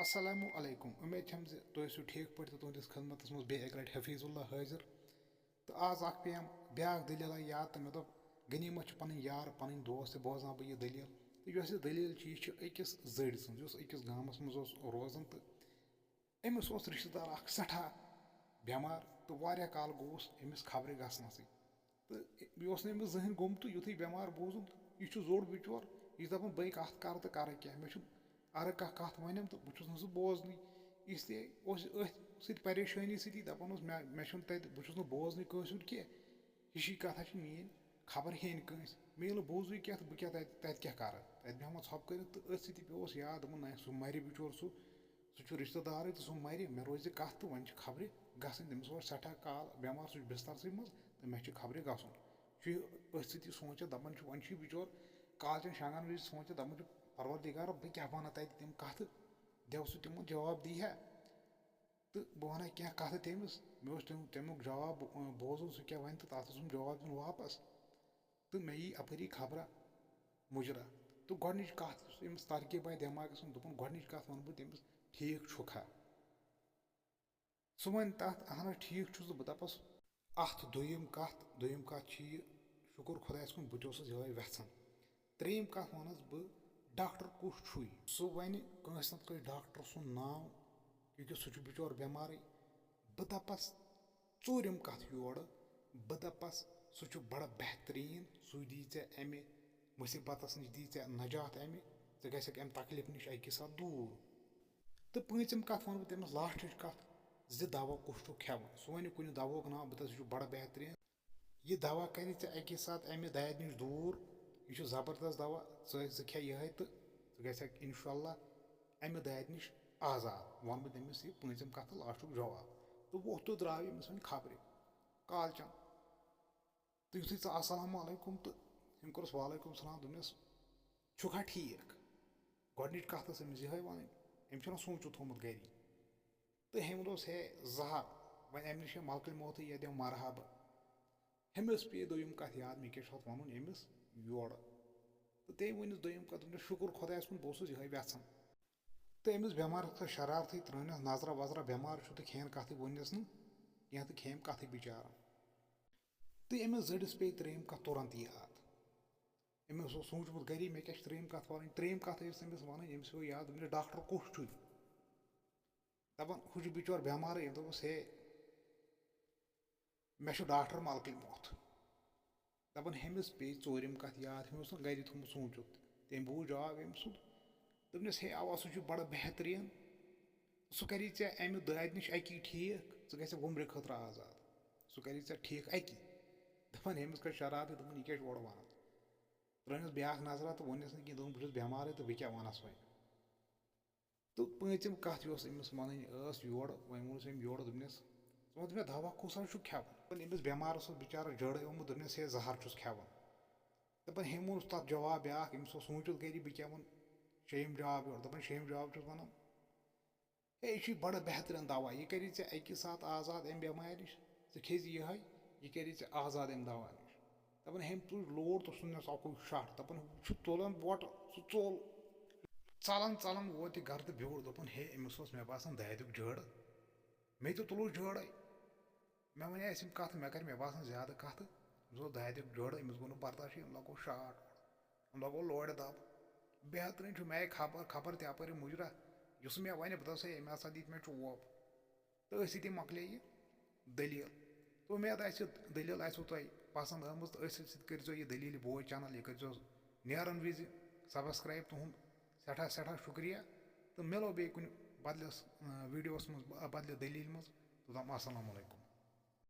अस्सलामु अलैकुम। उम्मीद छम जे तुम ठीक पे तो तुंदिस खदमत मज बे एक लट हफीजुल्ला हाजिर। तो आज पेम ब्याक दलील याद तो मे दोप गनीमत पन यार पन दोस्त बोजान बह यह दलील। तो यह दलील यह अकिस जड़ सज अकिस गामस मज रोजान। तो अमिस रिश्तेदार सठा बेमार तो वारिया काल गोस अमिस खबर गसनस। तो यह अमिस जहन गुम तो युथ बेमार बूजुम यह जोड़ बिचोर यह दपान बह कत कर तो कर क्या मे अगर कह कत वनम तो बहुत सह बोजन इसलिए अथ परेशानी सती दपान मे बहुत बोजन कंस कह हिशी कथा मीन खबर हेन कंस मे ये बोजू क्या बह क्या क्या कर तत बेहमा प कर तो अथ सती पे याद ना सह मर बिचोर सह रिश्तेदार तो सह मर मे रोज कत तो वन खबर गसन तमिस सठा काल बेमार सह बिस्तर मज तो मे खबर गसन अथ सती सोचा दपान वन बिचोर कालचन शंगन वज सोचा दपान परवरदिगार बह क्या वन तम कत दव सह तिमन जवाब दी है। तो बह वन क्या कत तमिस मे तमुक जवाब बोजन सह क्या वन तो तथ जवाब दिन वापस तो मे यी अपरी खबर मुजरा। तो गोडनिच कत अमिस तरकीब आय दिमागस दोपन गोडनिच कत वन बह तमिस ठीक छुखा सह वन तथ अहन ठीक छुस बह दपस अत दोयम कत शुक्र खुदायस कुन बह तोसस यह वेछन। त्रेयम कत वनस बह डॉक्टर कुछ छुई सह वन कंस नत कंस डॉक्टर सुन नाव क्योंकि सह बिचोर बेमार बह दपस चूरम कत योर बह दपस सह बड़ बेहतरीन सह दी अमे मुसीबत नश दी नजात अमे गक अमे तकलीफ नश अकि साथ दूर। तो पीचम कत वन बह तमिस लास्ट कत दवा कुछ खेवन सह वन कुन दवुक नाव बह दस बड़ बेहतरीन यह दवा कर अकि साथ अमे दाद नश दूर यह जबरदस्त दवा खे यह तो गक इंशाल्लाह अमे दाद नश आजाद वन बह तमिस यह पीचम कत लास्ट जवाब। तो वो तो द्राव अमिस वन खबर कालचन तो युथ अस्सलाम वालेकुम तो अम कोरस वालेकुम सलाम दोपनस छुखा ठीक गोडनिच कत अमिस यह वन अम सोचू थोमुत गरी तो हम दोस हे जहर वन अम नश मलकल मौत यह दम मरहब हमिस पे दोयम कत याद मे क्या वन अमिस योर तो तम वनिस दोयम कत दोपनस शुक्र खुदायस कुन बह यह वेछन। तो अमिस बेमार शरारत त्रनस नजरा वजरा बेमार तो खेन कत वनस कह तो खेम कत बिचार। तो अमिस जड़िस पे त्रेयम कत तुरंत याद अमिस सोचमुत गरी मे क्या त्रेयम कत वन त्रेयम कत अमिस वन अमिस पे याद डॉक्टर कुछ छुई दपान हु बिचोर बेमार दोपस हे मे डॉक्टर मलकल मौत दपान हमिस पे चूरम कत याद हमें गरी थोमुत सोचित तम बूझ जवाब अम सुद दोपनस हे अवा सह बड़ बेहतरीन सह करी अमे दाद नश अकी ठीक गक वुमर खतर आजाद सह करी ठीक अकी दपान हमिस कर शरारत दोपन यह क्या ओर वन त्रनस ब्याक नजरा तो वनस ना दोपन बहुत बेमार तो बह क्या वनस वन। तो पीचम कत अमिस वन योर वन वोनस अम योर दोपनस वन मे दवा कुस खेवन अमिस बेमारस बिचार जड़ आमुत दोपनस हे जहर छुस खेवन दपान हम वोनस तथ जवाब ब्याक अमिस सोचित गरी बह क्या वन शेम जवाब योर दपान शेम जवाब छुस वन है यह बड़ बेहतरीन दवा यह करी अकि साथ आजाद अम बेमार नश खेज यह करी आजाद अम दवा नश दपान हम तुज लोड तो सुनस अकु शट दपान तुलन बोट सह चोल चलन चलन वोत गर तो बिहुड़ दोपन हे अमिस मे बासान दादुक जड़ मे तो तुलुस जड़े मे वन अम कत मे कर मे बासान ज्यादा कत अमिस दादुक जड़ अमिस गो बर्दाश्त अम लगो शाट अम लगो लोड़ दब बेहतरीन मे खबर तपर मुजरा इस मे वन बह दस अम हसा दी मे चोप तो अथ मकले यह दलील। तो उम्मीद दलील आसो तुम पसंद आमज तो कर यह दलील बोज चैनल यह कर नेरन विज सब्सक्राइब तुंद सठा सठा शुक्रिया। तो मिलो बे कुन बदलस वीडियोस मज बदल दलील मज तो अस्सलाम वालेकुम।